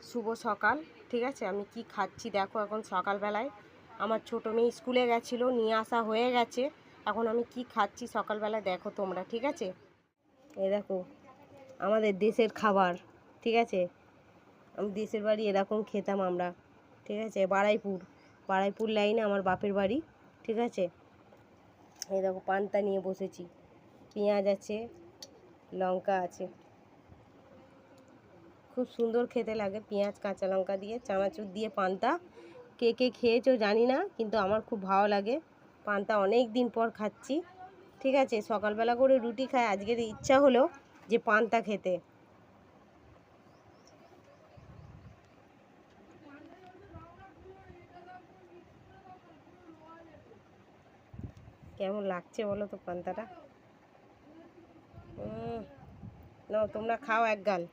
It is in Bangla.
শুভ সকাল। ঠিক আছে, আমি কি খাচ্ছি দেখো। এখন সকালবেলায় আমার ছোটো মেয়ে স্কুলে গেছিলো, নিয়ে আসা হয়ে গেছে। এখন আমি কি খাচ্ছি সকালবেলায় দেখো তোমরা। ঠিক আছে, এই দেখো আমাদের দেশের খাবার। ঠিক আছে, আমি দেশের বাড়ি এরকম খেতাম আমরা। ঠিক আছে, বাড়াইপুর লাইনে আমার বাপের বাড়ি। ঠিক আছে, এই দেখো পান্তা নিয়ে বসেছি, পেঁয়াজ আছে, লঙ্কা আছে, খুব সুন্দর খেতে লাগে পেঁয়াজ কাঁচা লঙ্কা দিয়ে, চানাচুর দিয়ে পান্তা। কে কে খেয়েছো জানি না, কিন্তু আমার খুব ভালো লাগে পান্তা। অনেক দিন পর খাচ্ছি। ঠিক আছে, সকালবেলা করে রুটি খাই, আজকের ইচ্ছা হলো যে পান্তা খেতে। কেমন লাগছে বলো তো পান্তাটা। নাও তোমরা খাও এক গাল।